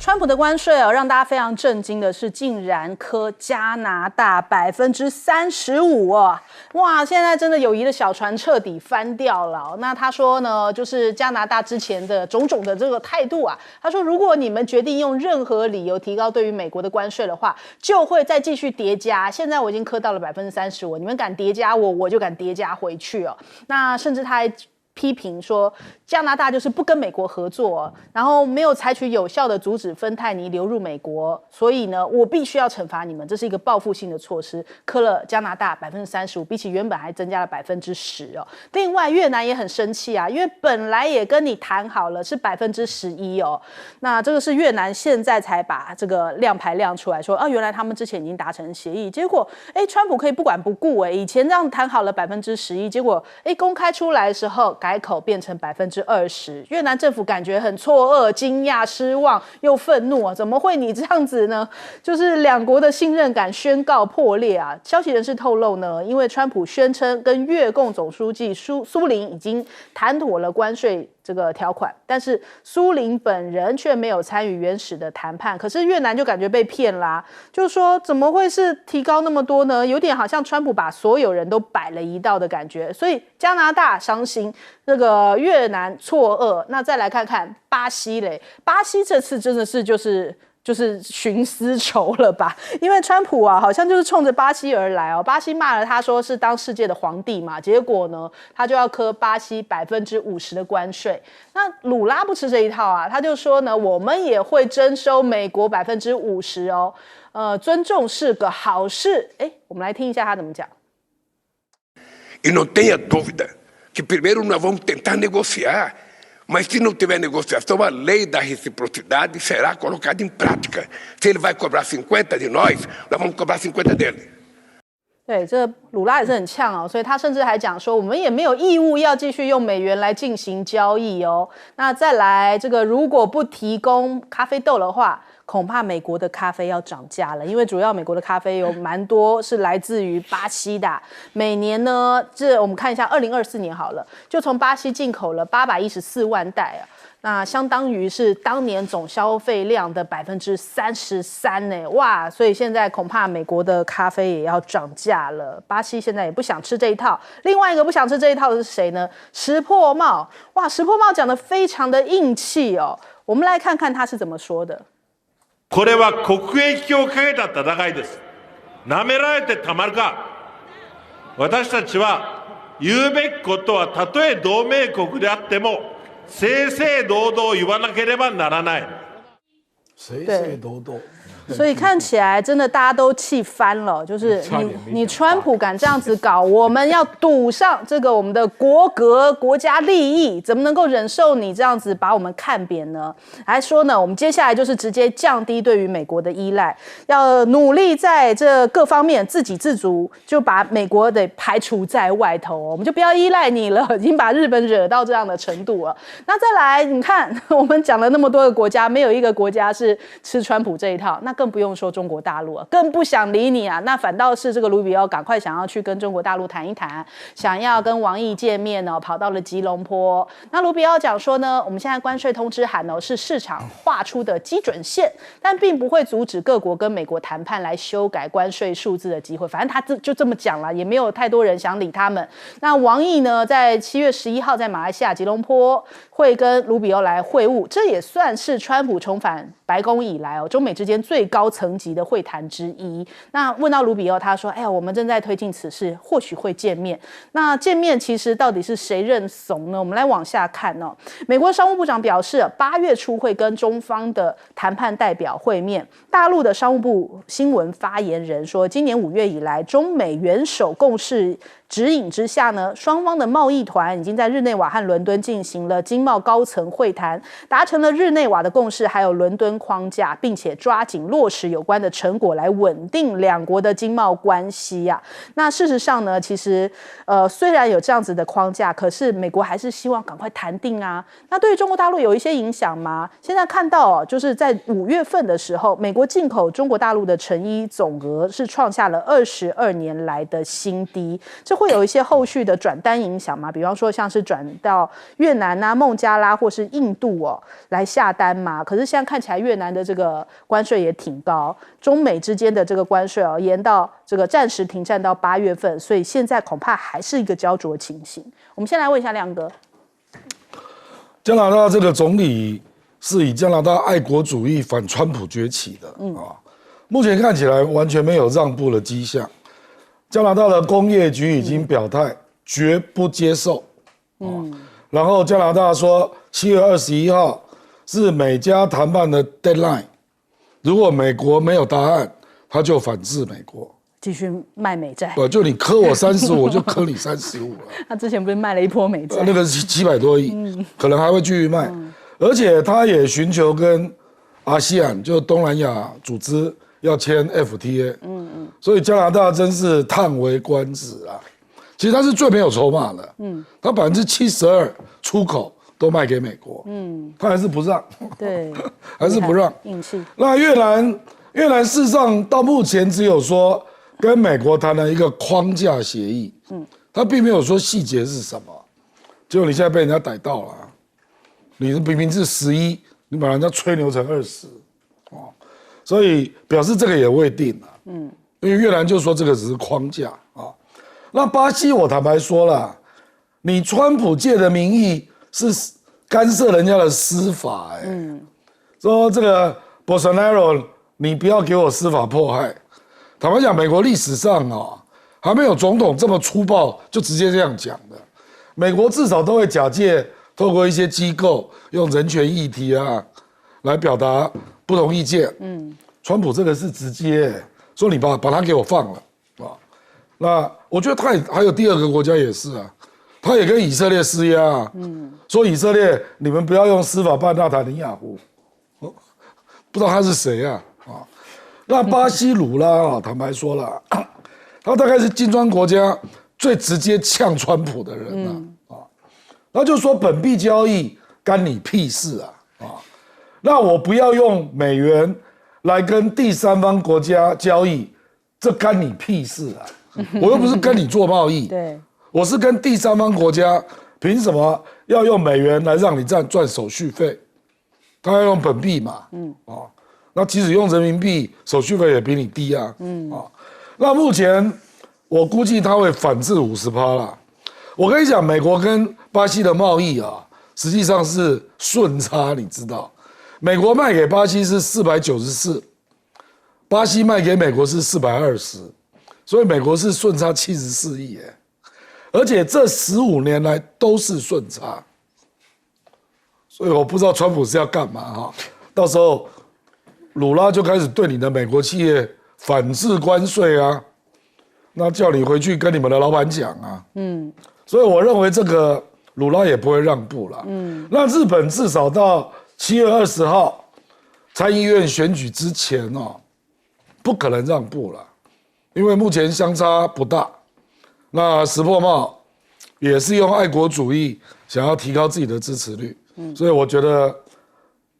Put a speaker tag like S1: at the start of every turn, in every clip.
S1: 川普的关税让大家非常震惊的是，竟然科加拿大35%哦！哇，现在真的友谊的小船彻底翻掉了。那他说呢，就是加拿大之前的种种的这个态度啊，他说如果你们决定用任何理由提高对于美国的关税的话，就会再继续叠加。现在我已经科到了35%，你们敢叠加我，我就敢叠加回去哦。那甚至他还批评说，加拿大就是不跟美国合作，然后没有采取有效的阻止芬太尼流入美国，所以呢，我必须要惩罚你们，这是一个报复性的措施，科了加拿大35%，比起原本还增加了10%哦。另外，越南也很生气啊，因为本来也跟你谈好了是11%哦，那这个是越南现在才把这个亮牌亮出来说啊，原来他们之前已经达成协议，结果川普可以不管不顾以前这样谈好了11%，结果公开出来的时候改口变成20%，越南政府感觉很错愕、惊讶、失望又愤怒啊！怎么会你这样子呢？就是两国的信任感宣告破裂啊！消息人士透露呢，因为川普宣称跟越共总书记苏林已经谈妥了关税这个条款，但是苏林本人却没有参与原始的谈判，可是越南就感觉被骗啦，就是说怎么会是提高那么多呢？有点好像川普把所有人都摆了一道的感觉，所以加拿大伤心，这个越南错愕。那再来看看巴西嘞，巴西这次真的是就是寻丝绸了吧？因为川普啊，好像就是冲着巴西而来哦。巴西骂了他说是当世界的皇帝嘛，结果呢，他就要科巴西50%的关税。那鲁拉不吃这一套啊，他就说呢，我们也会征收美国50%哦。尊重是个好事。我们来听一下他怎么讲。
S2: E non tenha dúvida que primeiro nós vamos tentar negociar. Mas se não tiver negociação, a lei da reciprocidade será colocada em prática. Se ele vai cobrar 50 de nós, nós vamos cobrar 50 dele.
S1: 对，这鲁拉也是很呛哦，所以他甚至还讲说，我们也没有义务要继续用美元来进行交易哦。那再来，这个如果不提供咖啡豆的话，恐怕美国的咖啡要涨价了，因为主要美国的咖啡有蛮多是来自于巴西的。每年呢，我们看一下2024年好了，就从巴西进口了814万袋啊。那相当于是当年总消费量的33%呢，哇！所以现在恐怕美国的咖啡也要涨价了。巴西现在也不想吃这一套，另外一个不想吃这一套的是谁呢？石破茂，哇！石破茂讲得非常的硬气哦。我们来看看他是怎么说的。
S3: これは国益をかけた戦いです。舐められてたまるか。私たちは言うべきことはたとえ同盟国であっても。正々堂々言わなければならない。
S4: 正々堂々。
S1: 所以看起来真的大家都气翻了，就是你川普敢这样子搞，我们要赌上这个我们的国格、国家利益，怎么能够忍受你这样子把我们看扁呢？还说呢，我们接下来就是直接降低对于美国的依赖，要努力在这各方面自给自足，就把美国得排除在外头哦，我们就不要依赖你了，已经把日本惹到这样的程度了。那再来，你看我们讲了那么多个国家，没有一个国家是吃川普这一套，那更不用说中国大陆啊，更不想理你啊。那反倒是这个卢比奥赶快想要去跟中国大陆谈一谈，想要跟王毅见面哦，跑到了吉隆坡。那卢比奥讲说呢，我们现在关税通知函哦是市场画出的基准线，但并不会阻止各国跟美国谈判来修改关税数字的机会。反正他就这么讲了，也没有太多人想理他们。那王毅呢，在7月11号在马来西亚吉隆坡会跟卢比奥来会晤，这也算是川普重返白宫以来中美之间最高层级的会谈之一。那问到卢比奥，他说：“哎呀，我们正在推进此事，或许会见面。那见面其实到底是谁认怂呢？我们来往下看哦。美国商务部长表示，8月初会跟中方的谈判代表会面。大陆的商务部新闻发言人说，今年5月以来，中美元首共识指引之下呢，双方的贸易团已经在日内瓦和伦敦进行了经贸高层会谈，达成了日内瓦的共识，还有伦敦框架，并且抓紧落实有关的成果，来稳定两国的经贸关系啊。那事实上呢，其实虽然有这样子的框架，可是美国还是希望赶快谈定啊。那对于中国大陆有一些影响吗？现在看到就是在5月份的时候，美国进口中国大陆的成衣总额是创下了22年来的新低，这会有一些后续的转单影响吗？比方说像是转到越南啊、孟加拉或是印度来下单嘛？可是现在看起来越南的这个关税也挺高，中美之间的这个关税延到这个暂时停战到8月份，所以现在恐怕还是一个焦灼情形。我们先来问一下亮哥，
S4: 加拿大这个总理是以加拿大爱国主义反川普崛起的目前看起来完全没有让步的迹象。加拿大的工业局已经表态绝不接受然后加拿大说7月21号是美加谈判的 deadline， 如果美国没有答案，他就反制美国，
S1: 继续卖美债。
S4: 就你磕我35，我就磕你35了。
S1: 他之前不是卖了一波美债，
S4: 那个是700多亿，可能还会继续卖。而且他也寻求跟ASEAN就东南亚组织要签 FTA，所以加拿大真是叹为观止啊！其实他是最没有筹码的，他72%出口都卖给美国，他还是不让，
S1: 对，
S4: 还是不让，
S1: 硬气。
S4: 那越南事实上到目前只有说跟美国谈了一个框架协议，他并没有说细节是什么，结果你现在被人家逮到了，你明明是11，你把人家吹牛成20。所以表示这个也未定因为越南就说这个只是框架那巴西我坦白说了，你川普借的名义是干涉人家的司法说这个 Bolsonaro 你不要给我司法迫害。坦白讲，美国历史上还没有总统这么粗暴就直接这样讲的。美国至少都会假借透过一些机构用人权议题来表达不同意见，川普这个是直接说你把他给我放了那我觉得他也还有第二个国家也是他也跟以色列施压说以色列你们不要用司法办纳坦尼亚胡，不知道他是谁那巴西鲁拉坦白说了，他大概是金砖国家最直接呛川普的人他就说本币交易干你屁事那我不要用美元来跟第三方国家交易，这干你屁事我又不是跟你做贸易，
S1: 对，
S4: 我是跟第三方国家，凭什么要用美元来让你赚手续费？他要用本币嘛，那即使用人民币，手续费也比你低那目前我估计他会反制50%啦。我跟你讲，美国跟巴西的贸易实际上是顺差，你知道。美国卖给巴西是494，巴西卖给美国是420，所以美国是顺差74亿而且这15年来都是顺差，所以我不知道川普是要干嘛到时候鲁拉就开始对你的美国企业反制关税那叫你回去跟你们的老板讲所以我认为这个鲁拉也不会让步了那日本至少到7月20号参议院选举之前不可能让步了，因为目前相差不大。那石破茂也是用爱国主义想要提高自己的支持率，所以我觉得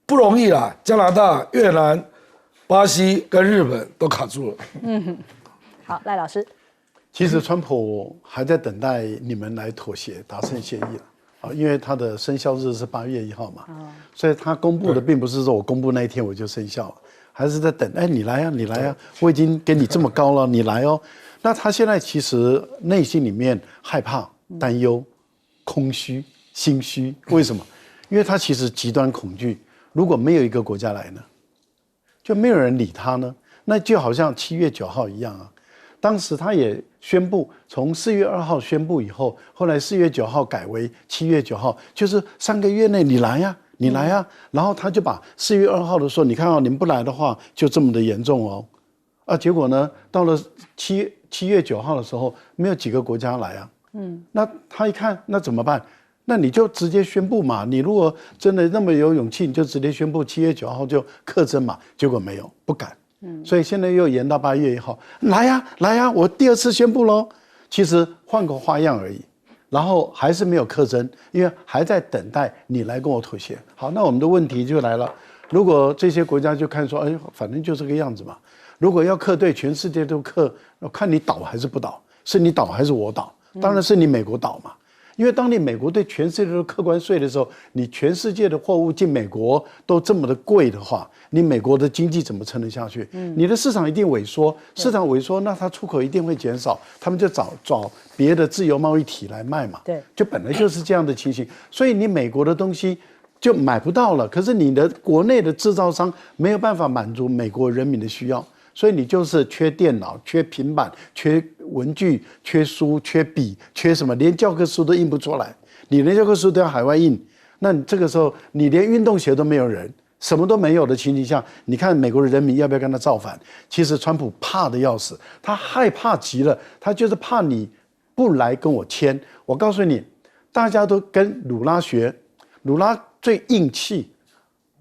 S4: 不容易啦。加拿大、越南、巴西跟日本都卡住了。
S1: 好，赖老师，
S5: 其实川普还在等待你们来妥协达成协议因为它的生效日是8月1号嘛，所以他公布的并不是说我公布那一天我就生效了，还是在等，你来啊，你来啊，我已经给你这么高了，你来哦。那他现在其实内心里面害怕、担忧、空虚、心虚，为什么？因为他其实极端恐惧，如果没有一个国家来呢，就没有人理他呢，那就好像7月9号一样当时他也宣布，从4月2号宣布以后，后来4月9号改为7月9号，就是3个月内你来呀，你来呀。然后他就把4月2号的说，你看你们不来的话，就这么的严重结果呢，到了7月9号的时候，没有几个国家来那他一看，那怎么办？那你就直接宣布嘛。你如果真的那么有勇气，你就直接宣布7月9号就课征嘛。结果没有，不敢。所以现在又延到8月1号，来呀来呀，我第2次宣布咯。其实换个花样而已，然后还是没有课征，因为还在等待你来跟我妥协。好，那我们的问题就来了，如果这些国家就看说，反正就这个样子嘛。如果要课对全世界都课，看你倒还是不倒，是你倒还是我倒？当然是你美国倒嘛。因为当你美国对全世界都课关税的时候，你全世界的货物进美国都这么的贵的话，你美国的经济怎么撑得下去？你的市场一定萎缩，市场萎缩，那它出口一定会减少，他们就找别的自由贸易体来卖嘛。
S1: 对，
S5: 就本来就是这样的情形，所以你美国的东西就买不到了，可是你的国内的制造商没有办法满足美国人民的需要。所以你就是缺电脑、缺平板、缺文具、缺书、缺笔、缺什么，连教科书都印不出来。你连教科书都要海外印，那你这个时候你连运动鞋都没有人，什么都没有的情形下，你看美国的人民要不要跟他造反？其实川普怕的要死，他害怕极了，他就是怕你不来跟我签。我告诉你，大家都跟鲁拉学，鲁拉最硬气，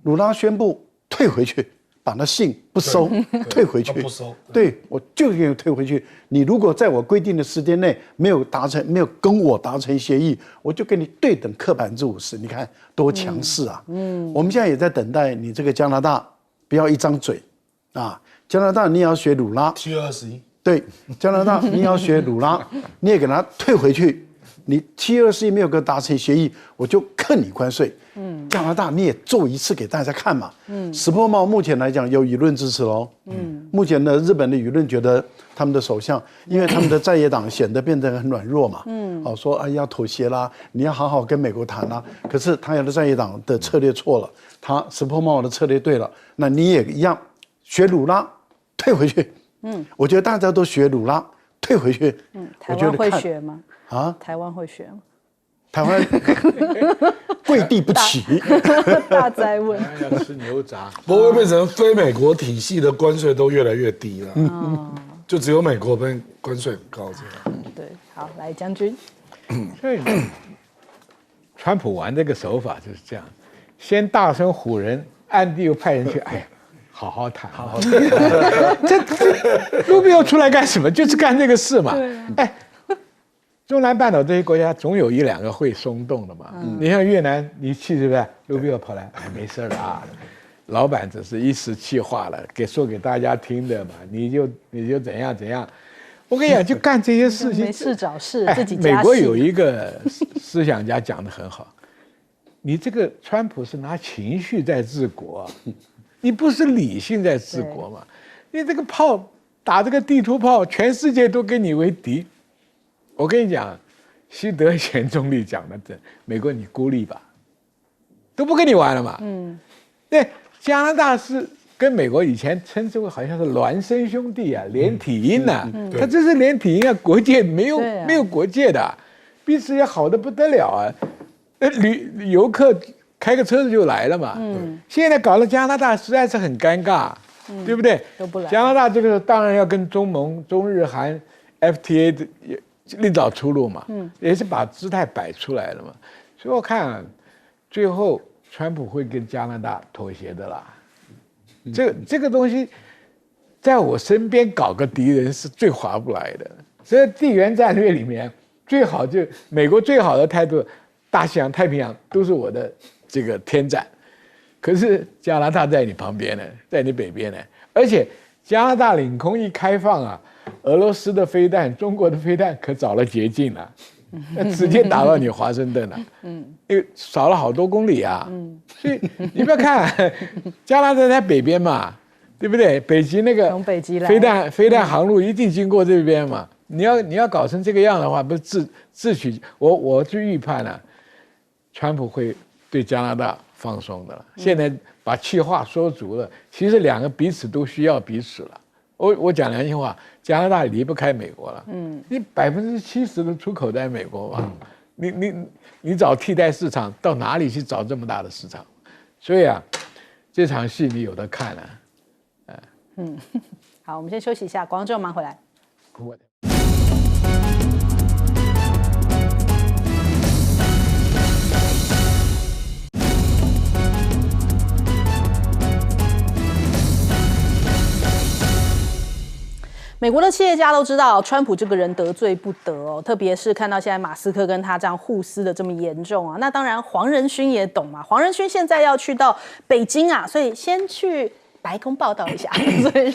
S5: 鲁拉宣布退回去。把那信不收，退回去。
S4: 不收，
S5: 对，我就给你退回去。你如果在我规定的时间内没有跟我达成协议，我就给你对等课50%。你看多强势啊！我们现在也在等待你这个加拿大，不要一张嘴啊！加拿大你也要学鲁拉
S4: 7月21，
S5: 对，加拿大你也要学鲁拉，你也给他退回去。你7月21没有跟达成协议，我就克你关税。加拿大你也做一次给大家看嘛。石破茂目前来讲有舆论支持喽。目前的日本的舆论觉得他们的首相，因为他们的在野党显得变得很软弱嘛。说哎要妥协啦，你要好好跟美国谈啦。可是他的在野党的策略错了，石破茂的策略对了，那你也一样学鲁拉退回去。我觉得大家都学鲁拉退回去。
S1: 台湾会学吗？啊，台湾会学吗？
S5: 台湾跪地不起，
S1: 大灾问。
S6: 要吃牛杂，
S4: 不过会变成非美国体系的关税都越来越低了，就只有美国边关税很高这样。
S1: 对，好，来将军。
S6: 所以川普玩这个手法就是这样，先大声唬人，暗地又派人去，哎呀，好好谈，好好谈。这卢比奥出来干什么？就是干这个事嘛。哎。中南半岛这些国家总有1-2个会松动的嘛。你像越南，你气是不是？卢比奥跑来，哎，没事啊，老板只是一时气话了，说给大家听的嘛。你就怎样怎样。我跟你讲，就干这些事情，
S1: 没事找事，自己加戏。
S6: 美国有一个思想家讲得很好，你这个川普是拿情绪在治国，你不是理性在治国嘛？你这个炮打这个地图炮，全世界都跟你为敌。我跟你讲，西德贤总理讲的，美国你孤立吧，都不跟你玩了嘛。对，加拿大是跟美国以前称之为好像是孪生兄弟啊，连体婴啊，他这是连体婴啊，国界没有国界的，彼此也好得不得了啊。游客开个车子就来了嘛。现在搞得加拿大实在是很尴尬，对不对？
S1: 都不来。
S6: 加拿大这个当然要跟中盟、中日韩 FTA 的另找出路嘛，也是把姿态摆出来了嘛，所以我看最后川普会跟加拿大妥协的啦。这个东西，在我身边搞个敌人是最划不来的。所以地缘战略里面，最好就美国最好的态度，大西洋、太平洋都是我的这个天斩，可是加拿大在你旁边呢，在你北边呢，而且加拿大领空一开放啊。俄罗斯的飞弹、中国的飞弹可找了捷径了，直接打到你华盛顿了，因为少了好多公里啊。所以你不要看加拿大在北边嘛，对不对？北极那个飞弹航路一定经过这边嘛。你要搞成这个样的话，不是自取。我去预判了，川普会对加拿大放松的了。现在把气话说足了，其实2个彼此都需要彼此了。我讲良心话，加拿大离不开美国了。你70%的出口在美国嘛，你找替代市场到哪里去找这么大的市场？所以啊，这场戏你有得看了。
S1: 好，我们先休息一下，广告之后马上回来。美国的企业家都知道，川普这个人得罪不得哦，特别是看到现在马斯克跟他这样互撕的这么严重啊。那当然，黄仁勋也懂嘛。黄仁勋现在要去到北京啊，所以先去白宫报道一下，所以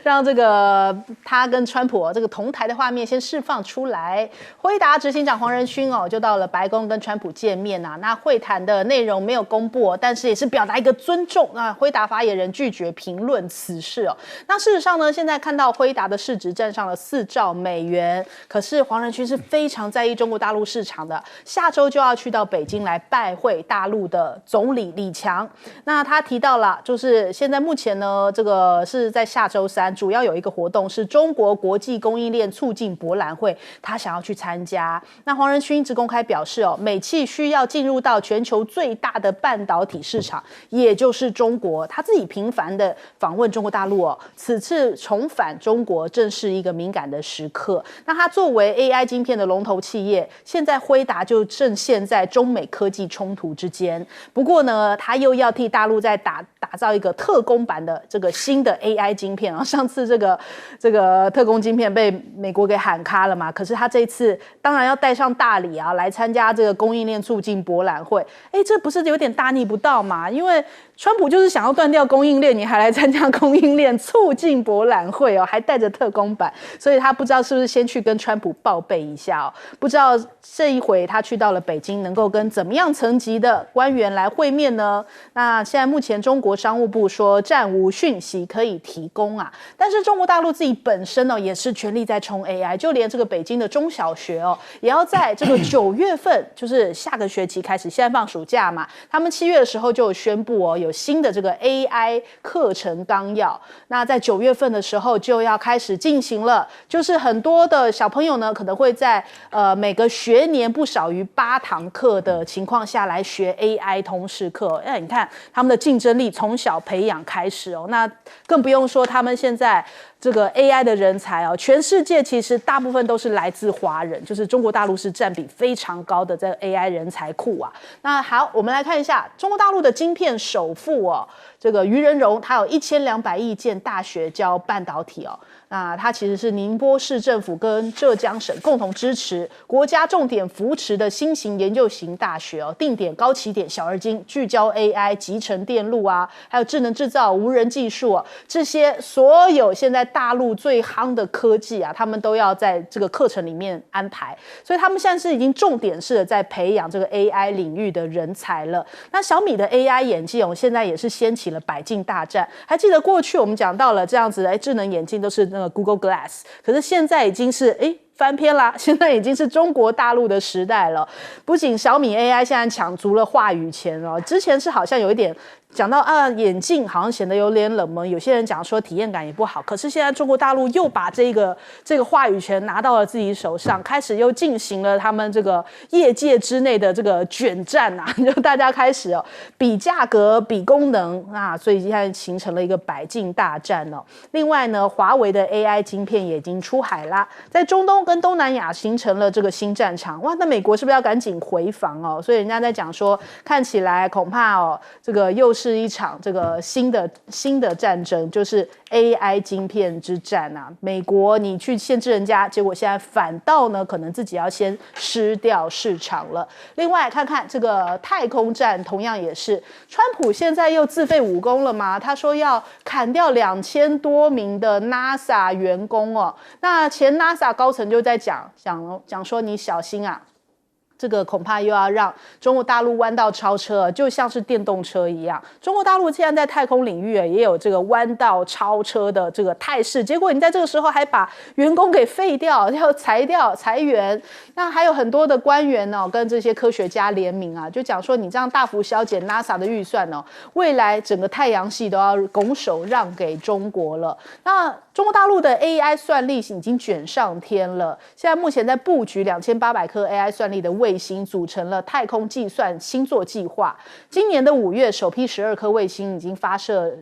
S1: 让这个他跟川普这个同台的画面先释放出来。辉达执行长黄仁勋就到了白宫跟川普见面啊。那会谈的内容没有公布但是也是表达一个尊重。那辉达发言人拒绝评论此事那事实上呢，现在看到辉达的市值站上了4兆美元，可是黄仁勋是非常在意中国大陆市场的，下周就要去到北京来拜会大陆的总理李强。那他提到了，就是现在目前呢，这个是在下周3，主要有一个活动是中国国际供应链促进博览会，他想要去参加。那黄仁勋一直公开表示美企需要进入到全球最大的半导体市场，也就是中国。他自己频繁的访问中国大陆此次重返中国正是一个敏感的时刻。那他作为 AI 晶片的龙头企业，现在辉达就正陷在中美科技冲突之间。不过呢，他又要替大陆在打造一个特供版的这个新的 AI 晶片上次这个特供晶片被美国给喊卡了嘛，可是他这次当然要带上大礼来参加这个供应链促进博览会。这不是有点大逆不道吗？因为川普就是想要断掉供应链，你还来参加供应链促进博览会还带着特供版，所以他不知道是不是先去跟川普报备一下不知道这一回他去到了北京，能够跟怎么样层级的官员来会面呢？那现在目前中国商务部说暂无讯息可以提供但是中国大陆自己本身也是全力在冲 AI， 就连这个北京的中小学也要在这个9月份，就是下个学期开始，现在放暑假嘛，他们7月的时候就有宣布有新的这个 AI 课程纲要，那在9月份的时候就要开始进行了，就是很多的小朋友呢可能会在每个学年不少于8堂课的情况下来学 AI 通识课。你看他们的竞争力从小培养开始那更不用说他们现在这个 AI 的人才全世界其实大部分都是来自华人，就是中国大陆是占比非常高的这个 AI 人才库那好，我们来看一下中国大陆的晶片首富这个于仁荣，他有1200亿建大学教半导体那他其实是宁波市政府跟浙江省共同支持，国家重点扶持的新型研究型大学定点高起点小而精，聚焦 AI、集成电路还有智能制造、无人技术这些所有现在大陆最夯的科技他们都要在这个课程里面安排，所以他们现在是已经重点式的在培养这个 AI 领域的人才了。那小米的 AI 眼镜现在也是掀起了百镜大战，还记得过去我们讲到了这样子智能眼镜都是那个 Google Glass， 可是现在已经是翻篇啦，现在已经是中国大陆的时代了。不仅小米 AI 现在抢足了话语权之前是好像有一点讲到眼镜好像显得有点冷门，有些人讲说体验感也不好，可是现在中国大陆又把这个话语权拿到了自己手上，开始又进行了他们这个业界之内的这个卷战就大家开始比价格、比功能所以现在形成了一个百镜大战另外呢，华为的 AI 晶片也已经出海啦，在中东跟东南亚形成了这个新战场。那美国是不是要赶紧回防所以人家在讲说，看起来恐怕这个又是一场这个新的战争，就是 AI 晶片之战美国你去限制人家，结果现在反倒呢可能自己要先失掉市场了。另外看看这个太空站，同样也是川普现在又自废武功了吗？他说要砍掉2000多名的 NASA 员工那前 NASA 高层就在讲说你小心这个恐怕又要让中国大陆弯道超车，就像是电动车一样。中国大陆现在在太空领域也有这个弯道超车的这个态势，结果你在这个时候还把员工给废掉，要裁员。那还有很多的官员跟这些科学家联名就讲说你这样大幅削减 NASA 的预算未来整个太阳系都要拱手让给中国了。那中国大陆的 AI 算力已经卷上天了，现在目前在布局2800颗 AI 算力的卫星，组成了太空计算星座计划。今年的5月，首批12颗卫星已经发射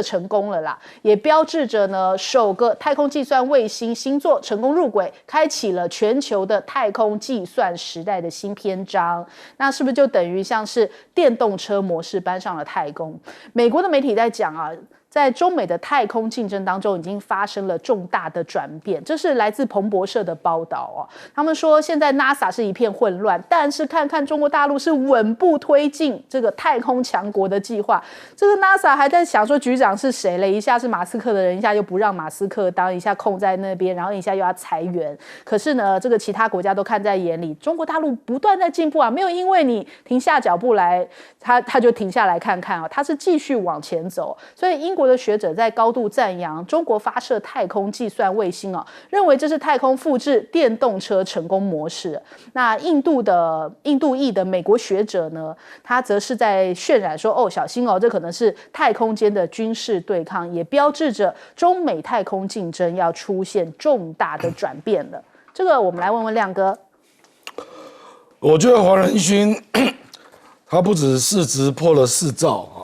S1: 成功了啦，也标志着呢首个太空计算卫星星座成功入轨，开启了全球的太空计算时代的新篇章。那是不是就等于像是电动车模式搬上了太空？美国的媒体在讲在中美的太空竞争当中已经发生了重大的转变，这是来自彭博社的报道哦。他们说现在 NASA 是一片混乱，但是看看中国大陆是稳步推进这个太空强国的计划。这个 NASA 还在想说局长是谁嘞？一下是马斯克的人，一下又不让马斯克当，一下空在那边，然后一下又要裁员。可是呢，这个其他国家都看在眼里，中国大陆不断在进步啊，没有因为你停下脚步来，他就停下来看看啊，他是继续往前走。所以英国的学者在高度赞扬中国发射太空计算卫星哦，认为这是太空复制电动车成功模式。那印度裔的美国学者呢，他则是在渲染说，哦，小心哦，这可能是太空间的军事对抗，也标志着中美太空竞争要出现重大的转变了。这个我们来问问亮哥。
S4: 我觉得黄仁勋他不止市值破了4兆啊，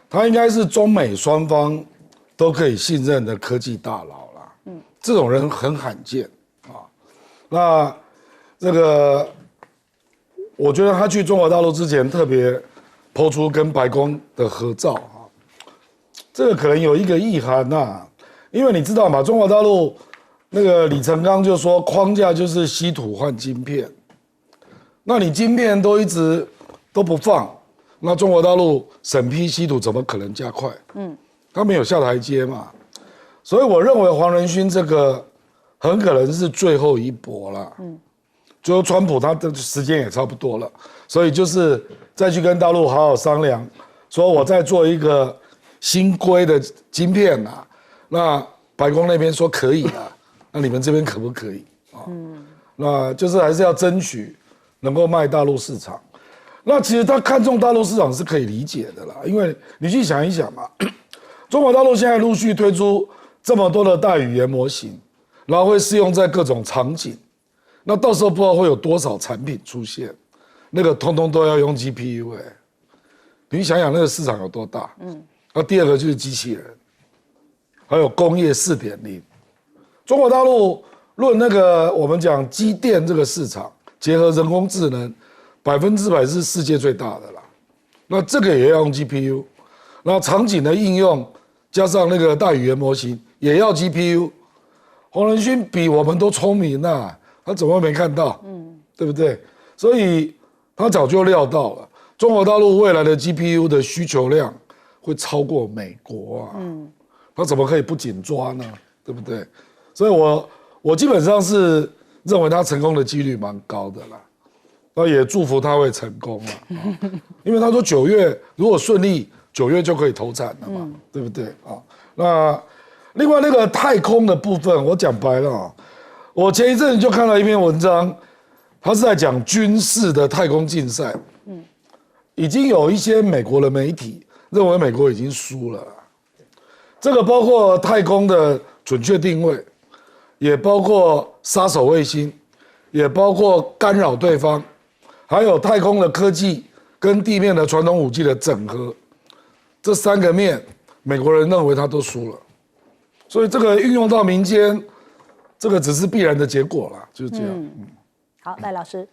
S4: 他应该是中美双方都可以信任的科技大佬啦。这种人很罕见啊。那这个，我觉得他去中国大陆之前特别抛出跟白宫的合照啊，这个可能有一个意涵呐，因为你知道嘛，中国大陆那个李成钢就说框架就是稀土换晶片，那你晶片都一直都不放，那中国大陆审批稀土怎么可能加快？他没有下台阶嘛，所以我认为黄仁勋这个很可能是最后一搏了。最后川普他的时间也差不多了，所以就是再去跟大陆好好商量，说我再做一个新规的晶片呐，那白宫那边说可以啊，那你们这边可不可以啊？那就是还是要争取能够卖大陆市场。那其实他看中大陆市场是可以理解的啦，因为你去想一想嘛，中国大陆现在陆续推出这么多的大语言模型，然后会适用在各种场景。那到时候不知道会有多少产品出现，那个通通都要用 GPU 你想想那个市场有多大？那第二个就是机器人，还有工业4.0。中国大陆论那个我们讲机电这个市场，结合人工智能，100%是世界最大的啦。那这个也要用 GPU， 那场景的应用加上那个大语言模型也要 GPU。黄仁勋比我们都聪明啊。他怎么没看到？对不对？所以他早就料到了，中国大陆未来的 GPU 的需求量会超过美国啊。他怎么可以不紧抓呢？对不对？所以我基本上是认为他成功的几率蛮高的啦。那也祝福他会成功啊，因为他说9月如果顺利，9月就可以投产了嘛，对不对啊？那另外那个太空的部分，我讲白了啊。我前一阵子就看到一篇文章，他是在讲军事的太空竞赛。已经有一些美国的媒体认为美国已经输了。这个包括太空的准确定位，也包括杀手卫星，也包括干扰对方，还有太空的科技跟地面的传统武器的整合，这3个面，美国人认为他都输了。所以这个运用到民间。这个只是必然的结果啦，就是这样。
S1: 好，赖老师，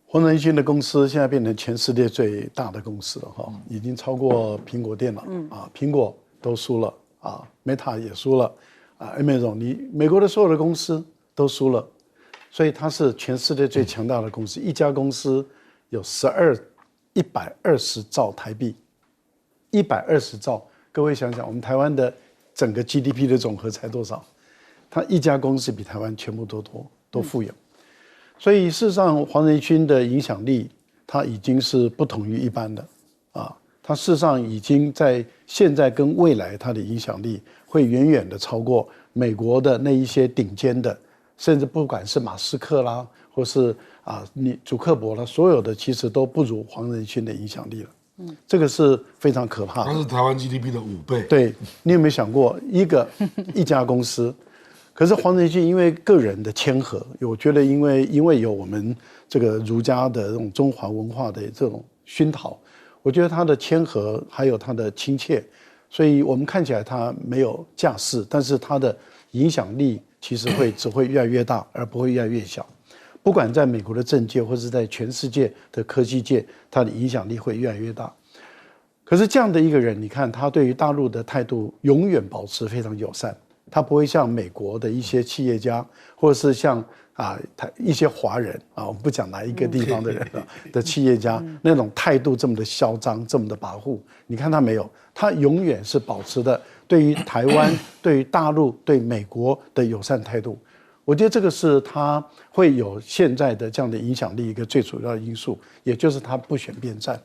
S5: 黄仁勋的公司现在变成全世界最大的公司了哈，已经超过苹果电脑苹果都输了Meta 也输了Amazon， 美国的所有的公司都输了，所以它是全世界最强大的公司。一家公司有120兆台币，120兆，各位想想，我们台湾的整个 GDP 的总和才多少？他一家公司比台湾全部都富有，所以事实上黄仁勋的影响力，他已经是不同于一般的他事实上已经在现在跟未来他的影响力会远远的超过美国的那一些顶尖的，甚至不管是马斯克啦，或是祖克伯啦，所有的其实都不如黄仁勋的影响力了。这个是非常可怕的。
S4: 它是台湾 GDP 的5倍。
S5: 对，你有没有想过一家公司？可是黄仁勋因为个人的谦和，我觉得因为有我们这个儒家的这种中华文化的这种熏陶，我觉得他的谦和还有他的亲切，所以我们看起来他没有架势，但是他的影响力其实只会越来越大，而不会越来越小。不管在美国的政界，或是在全世界的科技界，他的影响力会越来越大。可是这样的一个人，你看他对于大陆的态度永远保持非常友善，他不会像美国的一些企业家，或者是像一些华人我们不讲哪一个地方的人的企业家那种态度这么的嚣张，这么的跋扈。你看他没有，他永远是保持的对于台湾、对于大陆、对美国的友善态度。我觉得这个是他会有现在的这样的影响力一个最主要的因素，也就是他不选边站。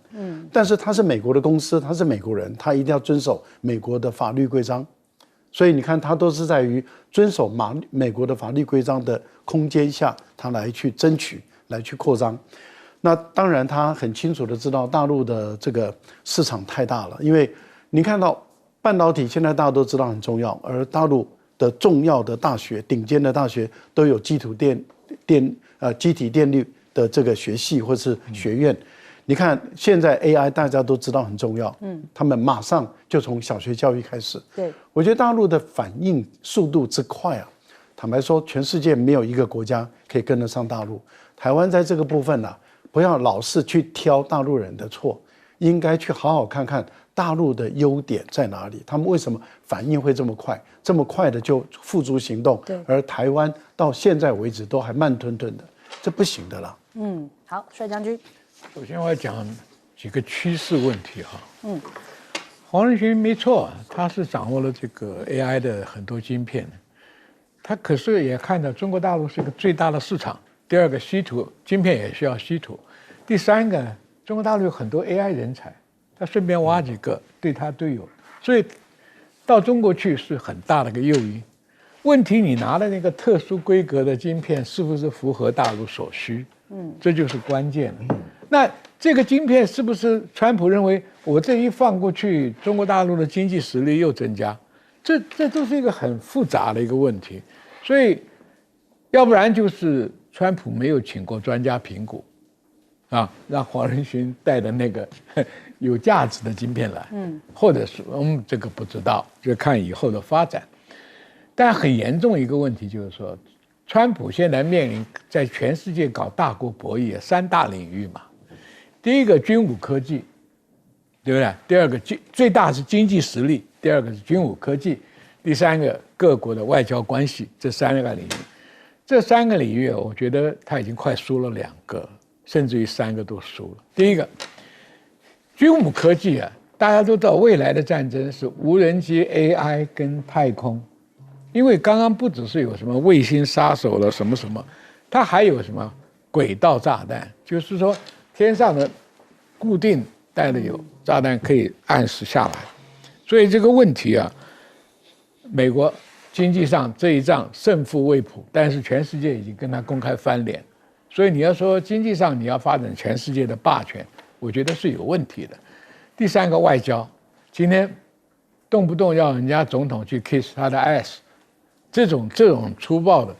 S5: 但是他是美国的公司，他是美国人，他一定要遵守美国的法律规章。所以你看，他都是在于遵守美国的法律规章的空间下，他来去争取，来去扩张。那当然，他很清楚的知道大陆的这个市场太大了，因为你看到半导体现在大家都知道很重要，而大陆的重要的大学、顶尖的大学都有机体电路的这个学系或是学院。你看现在 AI 大家都知道很重要，他们马上就从小学教育开始。
S1: 对，
S5: 我觉得大陆的反应速度之快坦白说，全世界没有一个国家可以跟得上大陆。台湾在这个部分不要老是去挑大陆人的错，应该去好好看看大陆的优点在哪里，他们为什么反应会这么快，这么快的就付诸行动，而台湾到现在为止都还慢吞吞的，这不行的啦。
S1: 好，帅将军。
S6: 首先我要讲几个趋势问题黄仁勋没错，他是掌握了这个 AI 的很多晶片，他可是也看到中国大陆是一个最大的市场。第二个，稀土晶片也需要稀土。第三个，中国大陆有很多 AI 人才，他顺便挖几个对他队友，所以到中国去是很大的一个诱因。问题你拿的那个特殊规格的晶片是不是符合大陆所需？这就是关键了。那这个晶片是不是川普认为我这一放过去，中国大陆的经济实力又增加？这都是一个很复杂的一个问题。所以，要不然就是川普没有请过专家评估，让黄仁勋带的那个有价值的晶片来，或者是这个不知道，就看以后的发展。但很严重一个问题就是说，川普现在面临在全世界搞大国博弈3大领域嘛。第一个军武科技，对不对？第二个最大是经济实力，第二个是军武科技，第三个各国的外交关系，这3个领域。这3个领域，我觉得他已经快输了2个，甚至于3个都输了。第一个，军武科技大家都知道未来的战争是无人机、AI 跟太空，因为刚刚不只是有什么卫星杀手了什么什么，它还有什么轨道炸弹，就是说天上的固定带的有炸弹可以按时下来，所以这个问题美国经济上这一仗胜负未卜，但是全世界已经跟他公开翻脸，所以你要说经济上你要发展全世界的霸权，我觉得是有问题的。第3个外交，今天动不动要人家总统去 kiss 他的 ass， 这种粗暴的，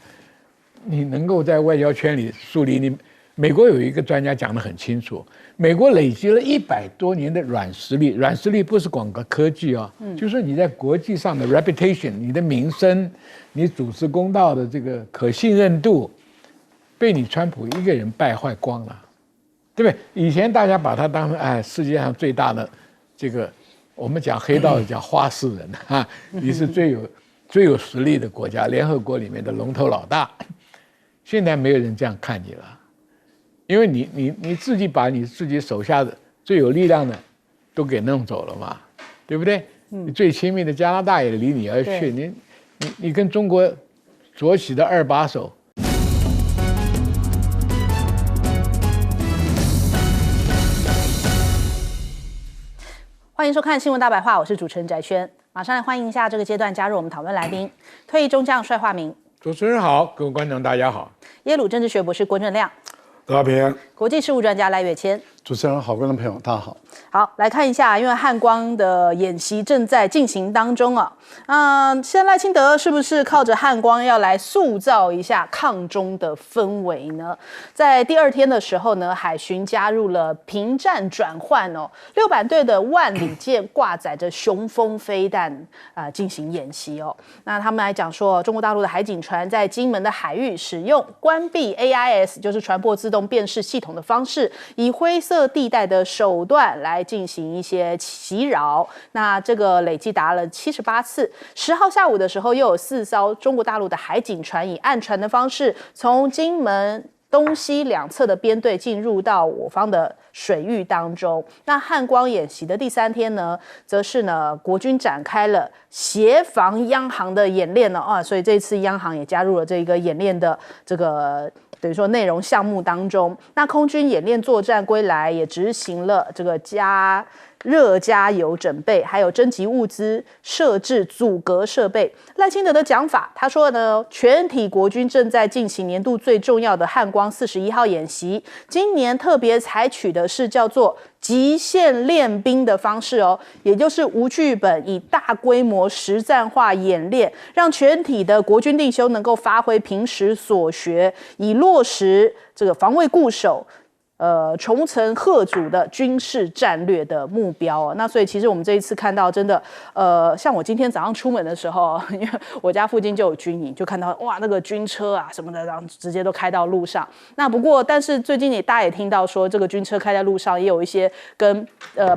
S6: 你能够在外交圈里树立美国有一个专家讲得很清楚，美国累积了100多年的软实力，软实力不是光个科技就是你在国际上的 reputation， 你的名声，你主持公道的这个可信任度，被你川普一个人败坏光了，对不对？以前大家把他当成世界上最大的这个，我们讲黑道叫花式人你是最有实力的国家，联合国里面的龙头老大，现在没有人这样看你了。因为你自己把你自己手下的最有力量的都给弄走了嘛，对不对？你最亲密的加拿大也离你而去，你跟中国左起的2把手。
S1: 欢迎收看《新闻大白话》，我是主持人翟轩，马上来欢迎一下这个阶段加入我们讨论来宾，退役中将帅化明。
S6: 主持人好，各位观众大家好。
S1: 耶鲁政治学博士郭正亮。
S4: 大家平安。
S1: 国际事务专家赖岳谦。
S5: 主持人好，观众朋友大家好。
S1: 好，来看一下，因为汉光的演习正在进行当中现在赖清德是不是靠着汉光要来塑造一下抗中的氛围呢？在第2天的时候呢，海巡加入了平战转换6版队的万里舰挂载着雄风飞弹进行演习那他们来讲说，中国大陆的海警船在金门的海域使用关闭 AIS， 就是船舶自动辨识系统的方式，以灰色地带的手段来来进行一些袭扰。那这个累计达了78次。10号下午的时候，又有4艘中国大陆的海警船以岸船的方式，从金门东西两侧的编队进入到我方的水域当中。那汉光演习的第3天呢，则是呢国军展开了协防央航的演练了啊，所以这次央航也加入了这个演练的这个等于说内容项目当中。那空军演练作战归来，也执行了这个热加油准备，还有征集物资、设置阻隔设备。赖清德的讲法，他说呢，全体国军正在进行年度最重要的汉光41号演习，今年特别采取的是叫做极限练兵的方式哦，也就是无剧本，以大规模实战化演练，让全体的国军弟兄能够发挥平时所学，以落实这个防卫固守。重层贺阻的军事战略的目标哦。那所以其实我们这一次看到真的，像我今天早上出门的时候，因为我家附近就有军营，就看到哇那个军车啊什么的，然后直接都开到路上。那不过，但是最近大家也听到说，这个军车开在路上也有一些跟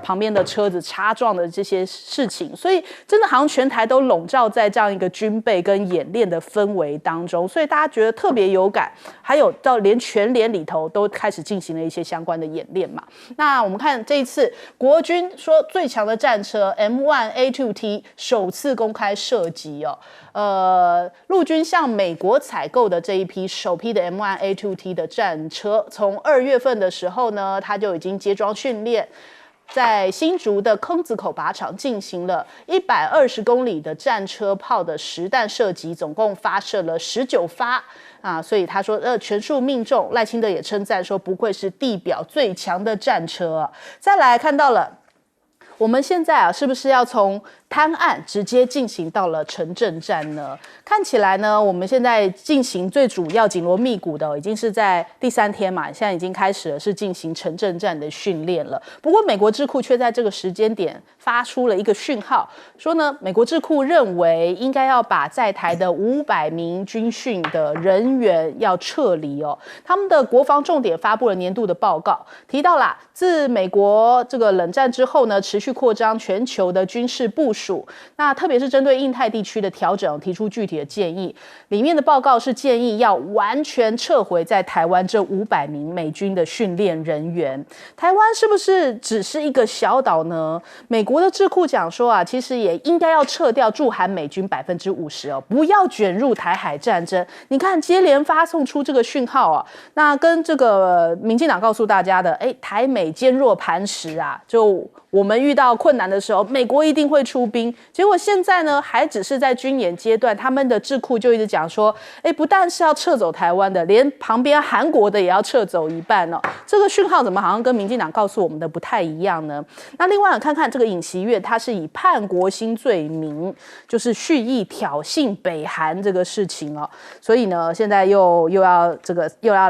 S1: 旁边的车子擦撞的这些事情，所以真的好像全台都笼罩在这样一个军备跟演练的氛围当中，所以大家觉得特别有感。还有到连全联里头都开始进行了一些相关的演练嘛。那我们看这一次国军说最强的战车 M1A2T 首次公开射击哦，陆军向美国采购的这一批首批的 M1A2T 的战车，从2月份的时候呢，它就已经接装训练。在新竹的坑子口靶场进行了120公里的战车炮的实弹射击，总共发射了19发啊，所以他说全数命中。赖清德也称赞说，不愧是地表最强的战车啊。再来看到了，我们现在是不是要从滩岸直接进行到了城镇战呢？看起来呢，我们现在进行最主要紧锣密鼓的，已经是在第3天嘛，现在已经开始了是进行城镇战的训练了。不过美国智库却在这个时间点发出了一个讯号，说呢，美国智库认为应该要把在台的500名军训的人员要撤离哦。他们的国防重点发布了年度的报告，提到啦，自美国这个冷战之后呢，持续扩张全球的军事部署。那特别是针对印太地区的调整，提出具体的建议。里面的报告是建议要完全撤回在台湾这500名美军的训练人员。台湾是不是只是一个小岛呢？美国的智库讲说啊，其实也应该要撤掉驻韩美军50%哦，不要卷入台海战争。你看，接连发送出这个讯号啊，那跟这个民进党告诉大家的，台美坚若磐石啊，就我们遇到困难的时候，美国一定会出兵。结果现在呢，还只是在军演阶段，他们的智库就一直讲说，不但是要撤走台湾的，连旁边韩国的也要撤走一半哦。这个讯号怎么好像跟民进党告诉我们的不太一样呢？那另外看看这个尹锡悦，他是以叛国新罪名，就是蓄意挑衅北韩这个事情哦。所以呢，现在又要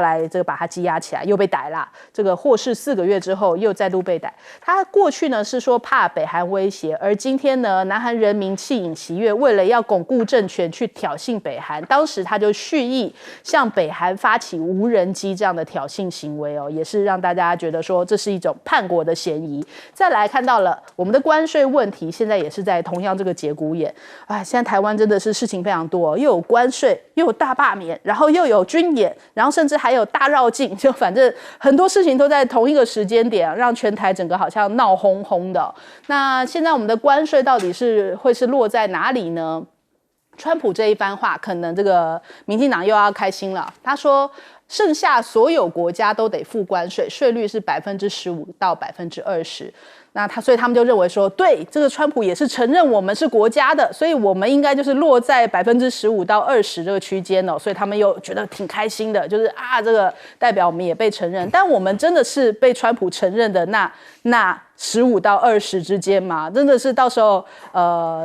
S1: 来这个把他羁押起来，又被逮啦。这个获释4个月之后，又再度被逮。他过去呢是说怕北韩威胁，而今天呢，南韩人民弃尹锡悦为了要巩固政权去挑衅北韩，当时他就蓄意向北韩发起无人机这样的挑衅行为哦，也是让大家觉得说这是一种叛国的嫌疑。再来看到了我们的关税问题，现在也是在同样这个节骨眼。现在台湾真的是事情非常多，又有关税，又有大罢免，然后又有军演，然后甚至还有大绕境，就反正很多事情都在同一个时间点，让全台整个好像闹哄哄的。那现在我们的关税到底会是落在哪里呢？川普这一番话，可能这个民进党又要开心了。他说，剩下所有国家都得付关税，税率是15%到20%。所以他们就认为说，对，这个川普也是承认我们是国家的，所以我们应该就是落在15%到20%这个区间哦。所以他们又觉得挺开心的，就是这个代表我们也被承认，但我们真的是被川普承认的那15到20之间嘛？真的是到时候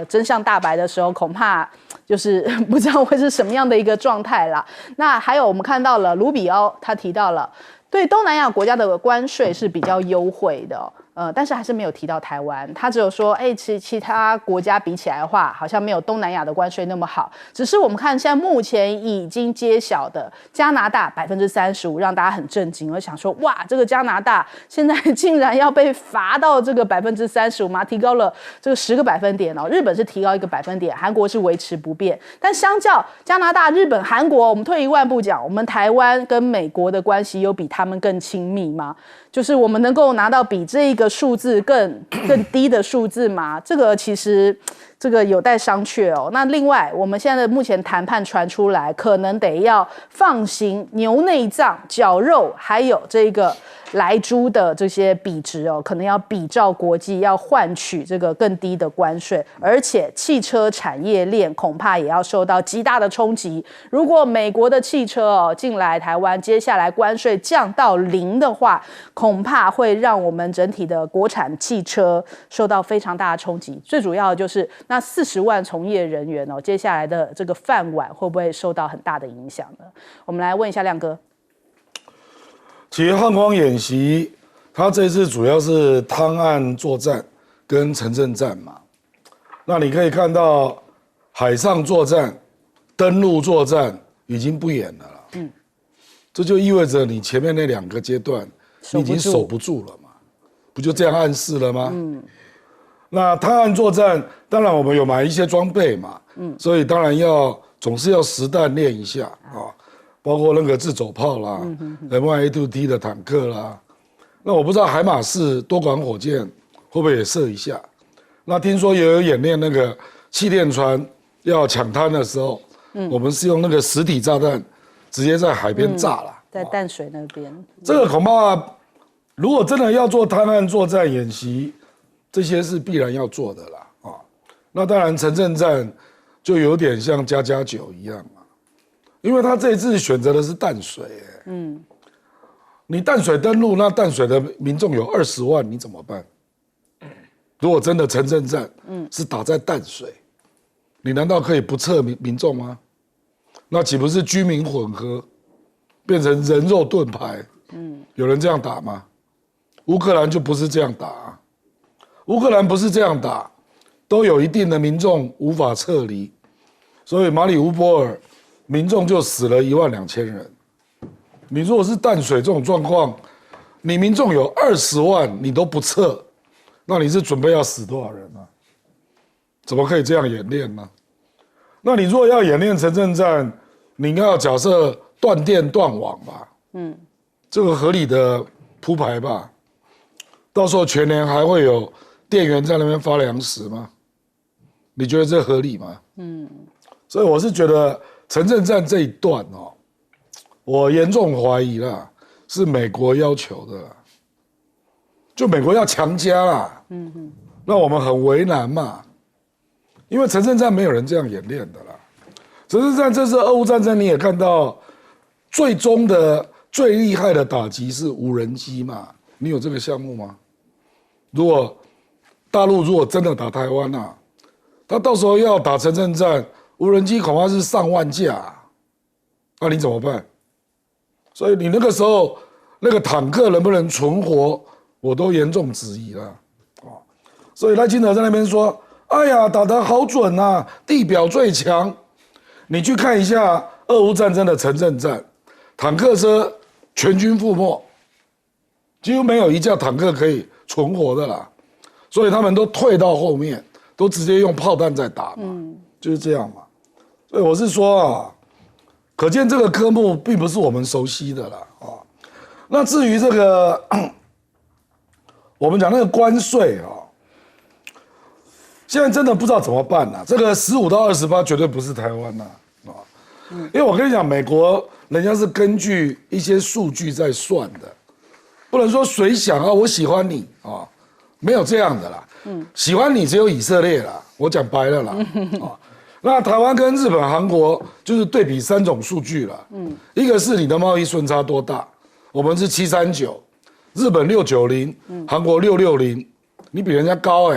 S1: 真相大白的时候，恐怕就是不知道会是什么样的一个状态啦。那还有我们看到了卢比奥他提到了，对东南亚国家的关税是比较优惠的但是还是没有提到台湾，他只有说，其他国家比起来的话，好像没有东南亚的关税那么好。只是我们看现在目前已经揭晓的加拿大35%，让大家很震惊，而想说，哇，这个加拿大现在竟然要被罚到这个35%吗？提高了这个10个百分点哦。日本是提高1个百分点，韩国是维持不变。但相较加拿大、日本、韩国，我们退一万步讲，我们台湾跟美国的关系有比他们更亲密吗？就是我们能够拿到比这个数字更低的数字吗？这个其实有待商榷哦。那另外，我们现在的目前谈判传出来，可能得要放行牛内脏、绞肉，还有这个莱猪的这些比值哦，可能要比照国际，要换取这个更低的关税，而且汽车产业链恐怕也要受到极大的冲击。如果美国的汽车进来台湾，接下来关税降到0的话，恐怕会让我们整体的国产汽车受到非常大的冲击。最主要的就是那40万从业人员接下来的这个饭碗会不会受到很大的影响呢？我们来问一下亮哥。
S4: 其实汉光演习，它这次主要是滩岸作战跟城镇战嘛。那你可以看到，海上作战、登陆作战已经不演了啦。这就意味着你前面那2个阶段，你已经守不住了嘛，不就这样暗示了吗？那滩岸作战，当然我们有买一些装备嘛，所以当然总是要实弹练一下啊。包括那个自走炮啦，M1A2T 的坦克啦，那我不知道海马式多管火箭会不会也射一下？那听说也有演练那个气垫船要抢滩的时候，我们是用那个实体炸弹直接在海边炸了，
S1: 在淡水那边。
S4: 这个恐怕如果真的要做滩岸作战演习，这些是必然要做的啦啊。那当然城镇战就有点像++9一样嘛。因为他这一次选择的是淡水，你淡水登陆，那淡水的民众有20万，你怎么办？如果真的城镇战，是打在淡水，你难道可以不撤民众吗？那岂不是居民混合，变成人肉盾牌？有人这样打吗？乌克兰就不是这样打啊，乌克兰不是这样打，都有一定的民众无法撤离，所以马里乌波尔。民众就死了12000人。你如果是淡水这种状况，你民众有20万，你都不撤，那你是准备要死多少人啊？怎么可以这样演练呢？那你如果要演练城镇战，你应该要假设断电断网吧，这个合理的铺排吧。到时候全年还会有店员在那边发粮食吗？你觉得这合理吗？所以我是觉得。城镇战这一段我严重怀疑啦，是美国要求的啦，就美国要强加啦，那我们很为难嘛，因为城镇战没有人这样演练的啦。城镇战这次俄乌战争你也看到，最终的最厉害的打击是无人机嘛，你有这个项目吗？如果大陆如果真的打台湾啊，他到时候要打城镇战。无人机恐怕是上万架，那你怎么办？所以你那个时候那个坦克能不能存活，我都严重质疑了。所以赖清德在那边说：“哎呀，打得好准啊，地表最强。”你去看一下俄乌战争的城镇战，坦克车全军覆没，几乎没有一架坦克可以存活的啦。所以他们都退到后面，都直接用炮弹在打嘛，就是这样嘛。所以我是说啊，可见这个科目并不是我们熟悉的啦啊。那至于这个，我们讲那个关税啊，现在真的不知道怎么办啦。这个15到28绝对不是台湾呐啊，因为我跟你讲，美国人家是根据一些数据在算的，不能说谁想啊，我喜欢你啊，没有这样的啦。喜欢你只有以色列啦，我讲白了啦啊。那台湾跟日本、韩国就是对比3种数据了，一个是你的贸易顺差多大，我们是739，日本690，韩国660，你比人家高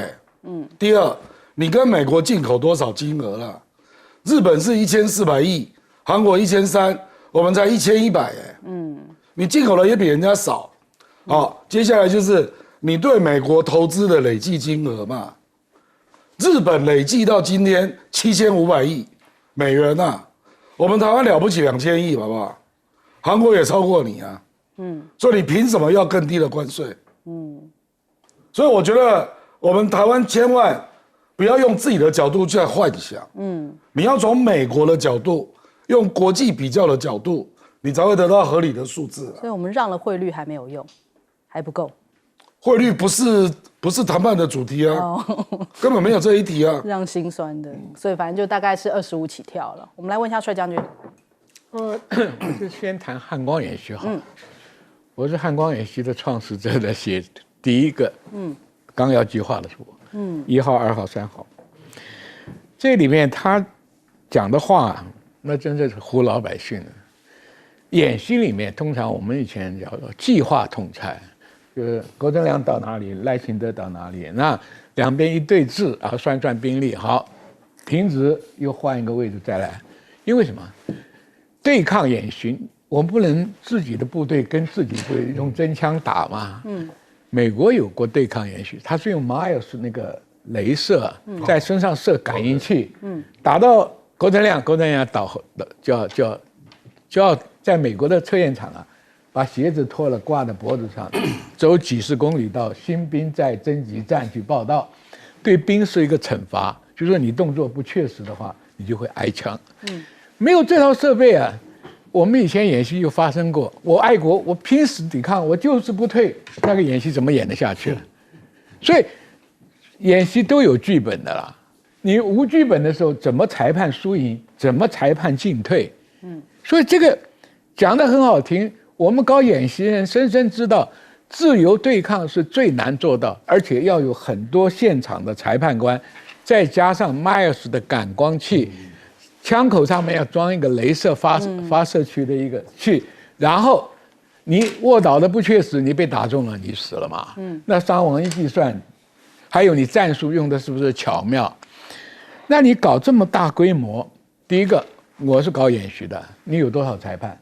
S4: 第二，你跟美国进口多少金额了？日本是1400亿，韩国1300，我们才1100你进口的也比人家少。好，接下来就是你对美国投资的累计金额嘛。日本累计到今天7500亿美元啊，我们台湾了不起2000亿，好不好？韩国也超过你啊，所以你凭什么要更低的关税？所以我觉得我们台湾千万不要用自己的角度去幻想，你要从美国的角度，用国际比较的角度，你才会得到合理的数字。
S1: 所以我们让了汇率还没有用，还不够。
S4: 汇率不是谈判的主题啊，根本没有这一题啊，
S1: 让心酸的。所以反正就大概是25起跳了。我们来问一下帅将军。
S6: 我就先谈汉光演习好。我是汉光演习的创始者的写第一个纲要计划的是我。1号、2号、3号。这里面他讲的话，那真的是唬老百姓的。演习里面通常我们以前叫做计划统裁。就是郭正亮到哪里，赖清德到哪里，那两边一对峙啊，算兵力，好，停止又换一个位置再来，因为什么？对抗演习，我们不能自己的部队跟自己部队用真枪打嘛。美国有过对抗演习，他是用 Miles 那个雷射在身上射感应器，打到郭正亮就要在美国的测验场啊。把鞋子脱了挂在脖子上，走几10公里到新兵在侦集站去报道，对兵是一个惩罚，就是说你动作不确实的话，你就会挨枪。没有这套设备啊，我们以前演习就发生过，我爱国，我拼死抵抗，我就是不退，那个演习怎么演得下去了？所以演习都有剧本的啦，你无剧本的时候，怎么裁判输赢？怎么裁判进退？所以这个讲得很好听。我们搞演习人深深知道，自由对抗是最难做到，而且要有很多现场的裁判官，再加上 Miles 的感光器，枪口上面要装一个雷射发射区的一个器，然后你卧倒的不确实，你被打中了，你死了嘛？那伤亡一计算，还有你战术用的是不是巧妙？那你搞这么大规模，第一个我是搞演习的，你有多少裁判？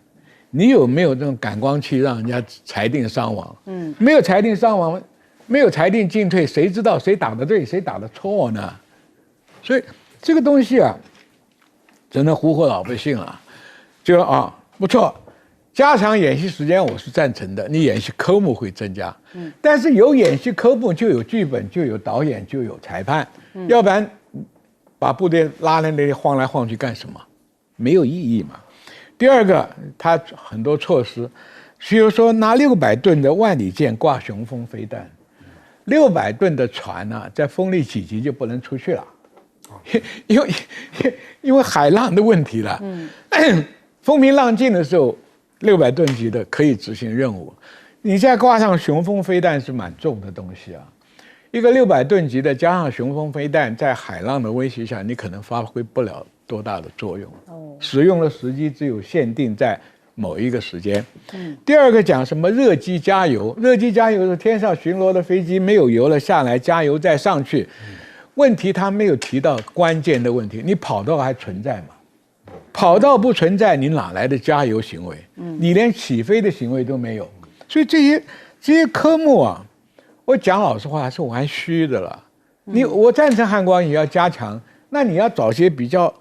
S6: 你有没有这种感光器让人家裁定伤亡？没有裁定伤亡，没有裁定进退，谁知道谁打得对，谁打得错呢？所以这个东西啊，真的唬老百姓啊，就不错，加强演习时间我是赞成的，你演习科目会增加，但是有演习科目就有剧本，就有导演，就有裁判，要不然把部队拉在那里晃来晃去干什么？没有意义嘛。第二个，他很多措施，比如说拿600吨的万里舰挂雄风飞弹，600吨的船呢，在风力几级就不能出去了，因为海浪的问题了。风平浪静的时候，600吨级的可以执行任务，你再挂上雄风飞弹是蛮重的东西啊。一个600吨级的加上雄风飞弹，在海浪的威胁下，你可能发挥不了多大的作用，使用的时机只有限定在某一个时间。第二个讲什么热机加油，热机加油是天上巡逻的飞机没有油了下来加油再上去，问题他没有提到关键的问题，你跑道还存在吗？跑道不存在，你哪来的加油行为？你连起飞的行为都没有，所以这些科目啊，我讲老实话是玩虚的了。我赞成汉光也要加强，那你要找些比较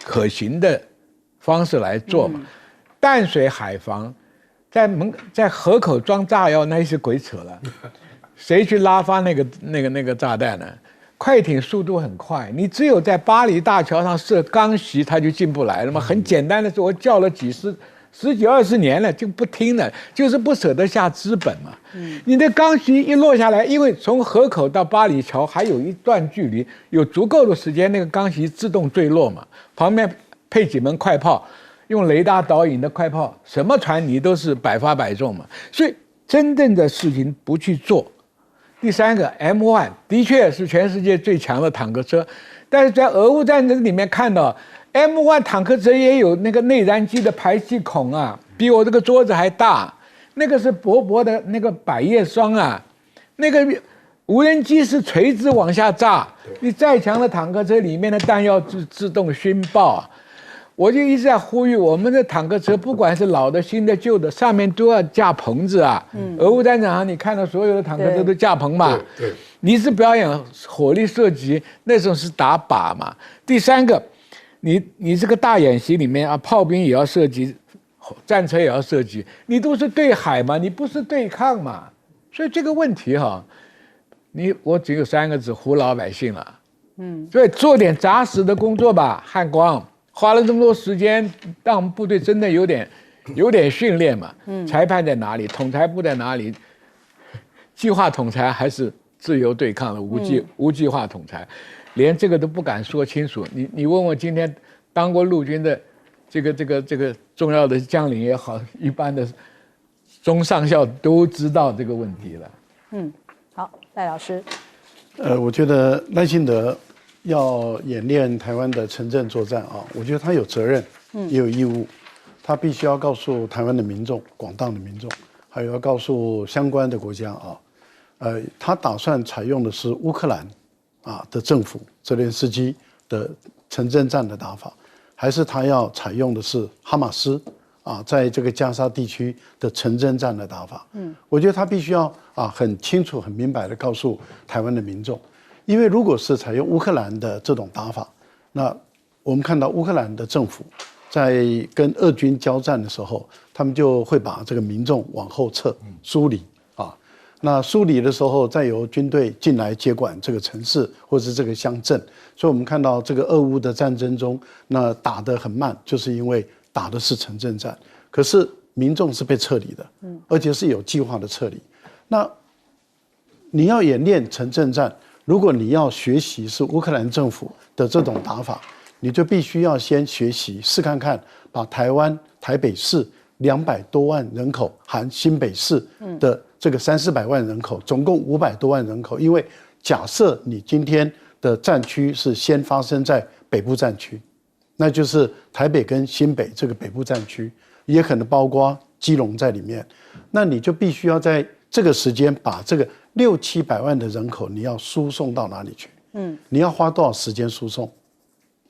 S6: 可行的方式来做嘛。淡水海防在河口装炸药，那是鬼扯了。谁去拉发那个炸弹呢？快艇速度很快，你只有在巴黎大桥上设钢席，它就进不来了嘛。很简单的是，我叫了十几20年了，就不听了，就是不舍得下资本嘛。你的钢席一落下来，因为从河口到巴黎桥还有一段距离，有足够的时间，那个钢席自动坠落嘛。旁边配几门快炮，用雷达导引的快炮，什么船你都是百发百中嘛。所以真正的事情不去做。第三个 M1 的确是全世界最强的坦克车，但是在俄乌战争里面看到 M1 坦克车也有那个内燃机的排气孔啊，比我这个桌子还大，那个是薄薄的那个百叶霜啊，那个无人机是垂直往下炸，你再强的坦克车里面的弹药自动熏爆啊。我就一直在呼吁，我们的坦克车不管是老的、新的、旧的，上面都要架棚子啊。俄乌战场上你看到所有的坦克车都架棚嘛。
S4: 对。
S6: 你是表演火力射击，那种是打靶嘛。第三个，你这个大演习里面啊，炮兵也要射击，战车也要射击，你都是对海嘛，你不是对抗嘛。所以这个问题哈，我只有3个字：唬老百姓了。所以做点扎实的工作吧，汉光花了这么多时间，让我们部队真的有点训练嘛。裁判在哪里？统裁部在哪里？计划统裁还是自由对抗的无计划统裁？连这个都不敢说清楚。你问我今天当过陆军的这个重要的将领也好，一般的中上校都知道这个问题了。
S1: 好，赖老师。
S5: 我觉得赖清德要演练台湾的城镇作战啊，我觉得他有责任，也有义务，他必须要告诉台湾的民众、广大的民众，还有要告诉相关的国家啊，他打算采用的是乌克兰的政府泽连斯基的城镇战的打法，还是他要采用的是哈马斯在这个加沙地区的城镇战的打法？我觉得他必须要很清楚、很明白的告诉台湾的民众，因为如果是采用乌克兰的这种打法，那我们看到乌克兰的政府在跟俄军交战的时候，他们就会把这个民众往后撤、疏离那疏离的时候，再由军队进来接管这个城市或者是这个乡镇，所以我们看到这个俄乌的战争中，那打得很慢，就是因为打的是城镇战，可是民众是被撤离的，而且是有计划的撤离。那你要演练城镇战，如果你要学习是乌克兰政府的这种打法，你就必须要先学习试看看，把台湾台北市200多万人口，含新北市的这个300-400万人口，总共500多万人口。因为假设你今天的战区是先发生在北部战区，那就是台北跟新北这个北部战区，也可能包括基隆在里面。那你就必须要在这个时间把这个600-700万的人口，你要输送到哪里去？你要花多少时间输送？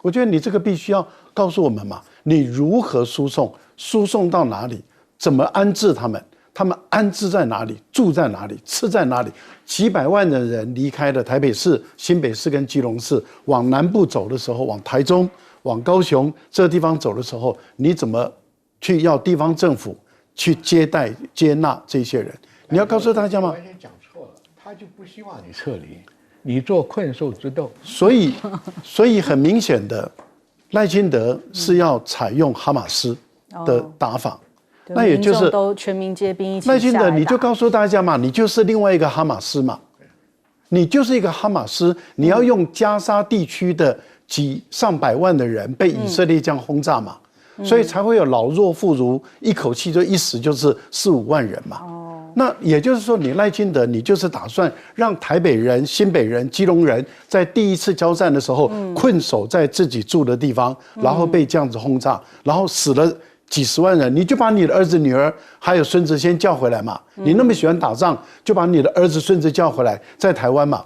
S5: 我觉得你这个必须要告诉我们嘛，你如何输送？输送到哪里？怎么安置他们？他们安置在哪里？住在哪里？吃在哪里？几百万的人离开了台北市、新北市跟基隆市，往南部走的时候，往台中、往高雄这个地方走的时候，你怎么去要地方政府去接纳这些人？你要告诉大家吗？
S6: 完全讲错了，他就不希望你撤离，你做困兽之斗。
S5: 所以很明显的，赖清德是要采用哈马斯的打法。那也就是
S1: 都全民皆兵一起下来打。
S5: 赖清德，你就告诉大家嘛，你就是另外一个哈马斯嘛，你就是一个哈马斯，你要用加沙地区的几上百万的人被以色列这样轰炸嘛，所以才会有老弱妇孺一口气就一死就是4-5万人嘛。那也就是说，你赖清德，你就是打算让台北人、新北人、基隆人在第一次交战的时候困守在自己住的地方，然后被这样子轰炸，然后死了几十万人，你就把你的儿子、女儿还有孙子先叫回来嘛。你那么喜欢打仗，就把你的儿子、孙子叫回来，在台湾嘛。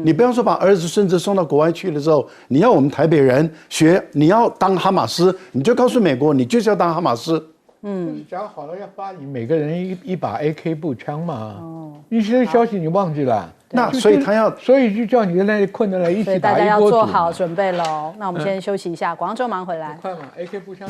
S5: 你不要说把儿子、孙子送到国外去的时候，你要我们台北人学，你要当哈马斯，你就告诉美国，你就是要当哈马斯。
S6: 讲好了要发你每个人一把 AK 步枪嘛。你现在消息你忘记了？
S5: 那所以
S6: 所以就叫你在那里困着来一起打一锅煮。
S1: 大家要做好准备喽。那我们先休息一下，广州忙回来。
S6: 快嘛 ，AK 步枪。